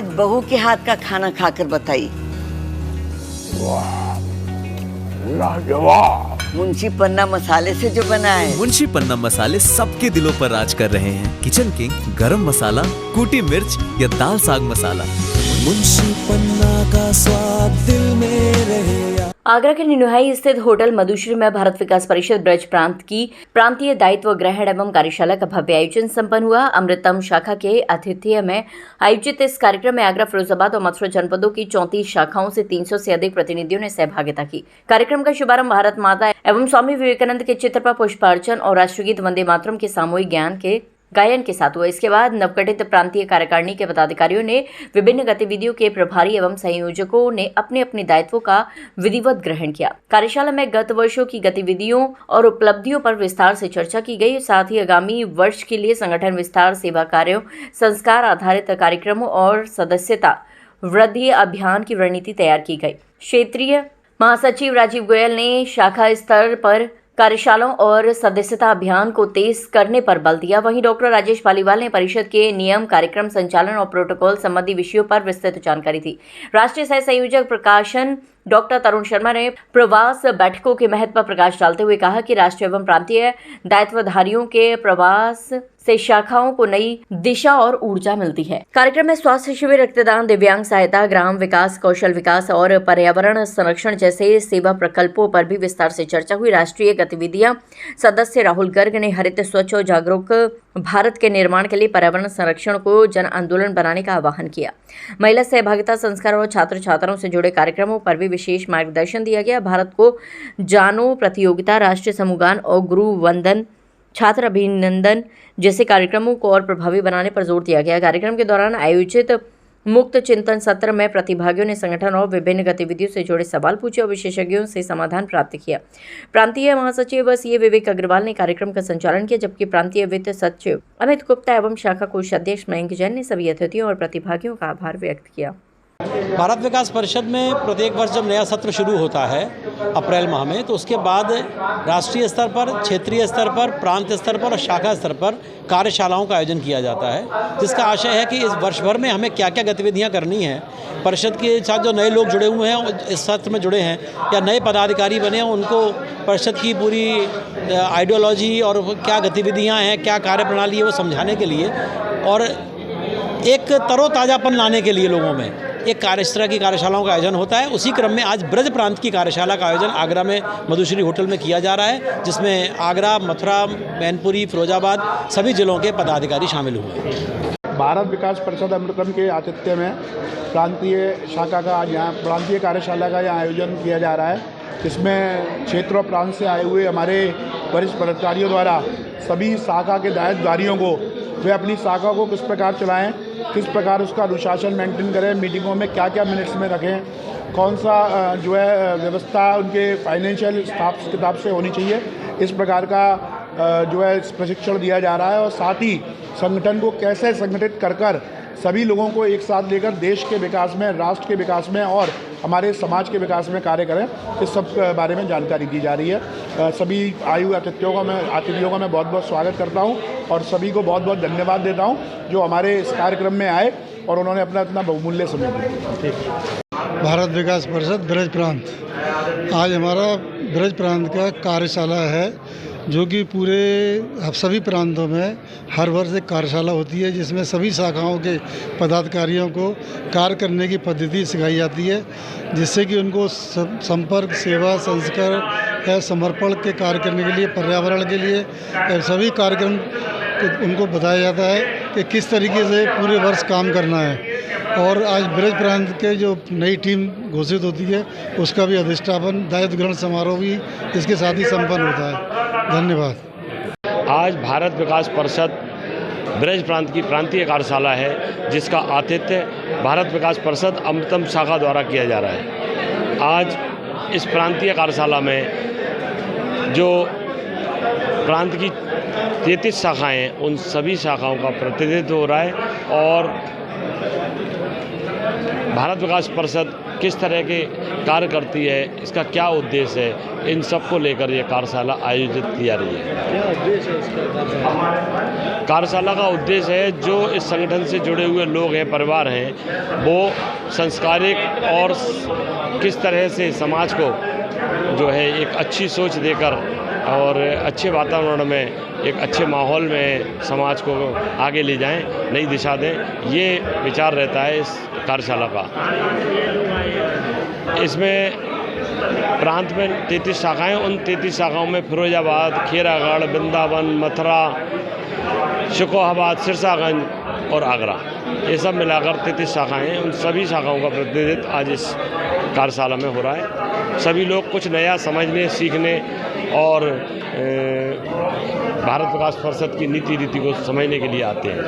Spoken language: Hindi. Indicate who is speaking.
Speaker 1: आज बहू के हाथ का खाना खाकर बताइए।
Speaker 2: लाजवाब।
Speaker 1: मुंशी पन्ना मसाले से जो बना है।
Speaker 3: मुंशी पन्ना मसाले सबके दिलों पर राज कर रहे हैं। किचन किंग, गरम मसाला, कूटी मिर्च या दाल साग मसाला, मुंशी पन्ना का स्वाद दिल में रहे।
Speaker 4: आगरा के निनुहाई स्थित होटल मधुश्री में भारत विकास परिषद ब्रज प्रांत की प्रांतीय दायित्व ग्रहण एवं कार्यशाला का भव्य आयोजन संपन्न हुआ। अमृतम शाखा के आतिथ्य में आयोजित इस कार्यक्रम में आगरा, फिरोजाबाद और मथुरा जनपदों की 34 शाखाओं से 300 से अधिक प्रतिनिधियों ने सहभागिता की। कार्यक्रम का शुभारंभ भारत माता एवं स्वामी विवेकानंद के चित्र पर पुष्पार्चन और राष्ट्रगीत वंदे मातरम के सामूहिक ज्ञान के गायन के साथ हुआ। इसके बाद नवगठित प्रांतीय कार्यकारिणी के पदाधिकारियों ने विभिन्न गतिविधियों के प्रभारी एवं संयोजकों ने अपने अपने दायित्वों का विधिवत ग्रहण किया। कार्यशाला में गत वर्षों की गतिविधियों और उपलब्धियों पर विस्तार से चर्चा की गई। साथ ही आगामी वर्ष के लिए संगठन विस्तार, सेवा कार्यों, संस्कार आधारित कार्यक्रमों और सदस्यता वृद्धि अभियान की रणनीति तैयार की गई। क्षेत्रीय महासचिव राजीव गोयल ने शाखा स्तर पर कार्यशालाओं और सदस्यता अभियान को तेज करने पर बल दिया। वहीं डॉक्टर राजेश पालीवाल ने परिषद के नियम, कार्यक्रम संचालन और प्रोटोकॉल संबंधी विषयों पर विस्तृत जानकारी दी। राष्ट्रीय सह संयोजक प्रकाशन डॉक्टर तरुण शर्मा ने प्रवास बैठकों के महत्व पर प्रकाश डालते हुए कहा कि राष्ट्रीय एवं प्रांतीय दायित्वधारियों के प्रवास से शाखाओं को नई दिशा और ऊर्जा मिलती है। कार्यक्रम में स्वास्थ्य शिविर, रक्तदान, दिव्यांग सहायता, ग्राम विकास, कौशल विकास और पर्यावरण संरक्षण जैसे सेवा प्रकल्पों पर भी विस्तार से चर्चा हुई। राष्ट्रीय गतिविधियां सदस्य राहुल गर्ग ने हरित, स्वच्छ और जागरूक भारत के निर्माण के लिए पर्यावरण संरक्षण को जन आंदोलन बनाने का आह्वान किया। महिला सहभागिता, संस्कार और छात्र छात्राओं से जुड़े कार्यक्रमों पर भी विशेष मार्गदर्शन दिया गया। भारत को जानो प्रतियोगिता, राष्ट्रीय समूहगान और गुरु वंदन, छात्र अभिनंदन जैसे कार्यक्रमों को और प्रभावी बनाने पर जोर दिया गया। कार्यक्रम के दौरान आयोजित मुक्त चिंतन सत्र में प्रतिभागियों ने संगठन और विभिन्न गतिविधियों से जुड़े सवाल पूछे और विशेषज्ञों से समाधान प्राप्त किया। प्रांतीय महासचिव सीए विवेक अग्रवाल ने कार्यक्रम का संचालन किया, जबकि प्रांतीय वित्त सचिव अमित गुप्ता एवं शाखा कोषाध्यक्ष मयंक जैन ने सभी अतिथियों और प्रतिभागियों का आभार व्यक्त किया।
Speaker 5: भारत विकास परिषद में प्रत्येक वर्ष जब नया सत्र शुरू होता है अप्रैल माह में, तो उसके बाद राष्ट्रीय स्तर पर, क्षेत्रीय स्तर पर, प्रांत स्तर पर और शाखा स्तर पर कार्यशालाओं का आयोजन किया जाता है, जिसका आशय है कि इस वर्ष भर में हमें क्या क्या गतिविधियां करनी हैं। परिषद के साथ जो नए लोग जुड़े हुए हैं, इस सत्र में जुड़े हैं या नए पदाधिकारी बने हैं, उनको परिषद की पूरी आइडियोलॉजी और क्या गतिविधियाँ हैं, क्या कार्यप्रणाली है, वो समझाने के लिए और एक तरोताज़ापन लाने के लिए लोगों में एक इस तरह की कार्यशालाओं का आयोजन होता है। उसी क्रम में आज ब्रज प्रांत की कार्यशाला का आयोजन आगरा में मधुश्री होटल में किया जा रहा है, जिसमें आगरा, मथुरा, मैनपुरी, फिरोजाबाद सभी जिलों के पदाधिकारी शामिल हुए।
Speaker 2: भारत विकास परिषद अमृतम के आतिथ्य में प्रांतीय शाखा का यहाँ प्रांतीय कार्यशाला का यहाँ आयोजन किया जा रहा है। इसमें क्षेत्र और प्रांत से आए हुए हमारे वरिष्ठ पदाधिकारियों द्वारा सभी शाखा के दायित्वधारियों को वे अपनी शाखा को किस प्रकार चलाएं, किस प्रकार उसका अनुशासन मेंटेन करें, मीटिंगों में क्या क्या मिनट्स में रखें, कौन सा जो है व्यवस्था उनके फाइनेंशियल हिसाब किताब से होनी चाहिए, इस प्रकार का जो है प्रशिक्षण दिया जा रहा है। और साथ ही संगठन को कैसे संगठित कर सभी लोगों को एक साथ लेकर देश के विकास में, राष्ट्र के विकास में और हमारे समाज के विकास में कार्य करें, इस सब के बारे में जानकारी दी जा रही है। सभी आयु अतिथियों का मैं बहुत बहुत स्वागत करता हूं और सभी को बहुत बहुत धन्यवाद देता हूं जो हमारे इस कार्यक्रम में आए और उन्होंने अपना इतना बहुमूल्य समय दिया।
Speaker 6: भारत विकास परिषद ब्रज प्रांत, आज हमारा ब्रज प्रांत का कार्यशाला है, जो कि पूरे सभी प्रांतों में हर वर्ष एक कार्यशाला होती है, जिसमें सभी शाखाओं के पदाधिकारियों को कार्य करने की पद्धति सिखाई जाती है, जिससे कि उनको संपर्क, सेवा, संस्कार या समर्पण के कार्य करने के लिए, पर्यावरण के लिए सभी कार्यक्रम उनको बताया जाता है कि किस तरीके से पूरे वर्ष काम करना है। और आज ब्रज प्रांत के जो नई टीम घोषित होती है, उसका भी अधिष्ठापन, दायित्व ग्रहण समारोह भी इसके साथ ही संपन्न होता है। धन्यवाद।
Speaker 7: आज भारत विकास परिषद ब्रज प्रांत की प्रांतीय कार्यशाला है, जिसका आतिथ्य भारत विकास परिषद अमृतम शाखा द्वारा किया जा रहा है। आज इस प्रांतीय कार्यशाला में जो प्रांत की 33 शाखाएँ हैं, उन सभी शाखाओं का प्रतिनिधित्व हो रहा है और भारत विकास परिषद किस तरह के कार्य करती है, इसका क्या उद्देश्य है, इन सब को लेकर ये कार्यशाला आयोजित की जा रही है।
Speaker 8: क्या उद्देश्य है इसका?
Speaker 7: कार्यशाला का उद्देश्य है जो इस संगठन से जुड़े हुए लोग हैं, परिवार हैं, वो संस्कारिक और किस तरह से समाज को जो है एक अच्छी सोच देकर और अच्छे वातावरण में, एक अच्छे माहौल में समाज को आगे ले जाएं, नई दिशा दें, ये विचार रहता है इस कार्यशाला का। इसमें प्रांत में 33 शाखाएं, उन 33 शाखाओं में फिरोजाबाद, खेरागढ़, वृंदावन, मथुरा, शिकोहाबाद, सिरसागंज और आगरा, ये सब मिलाकर 33 शाखाएं हैं। उन सभी शाखाओं का प्रतिनिधित्व आज इस कार्यशाला में हो रहा है। सभी लोग कुछ नया समझने, सीखने और भारत विकास परिषद की नीति रीति को समझने के लिए आते हैं।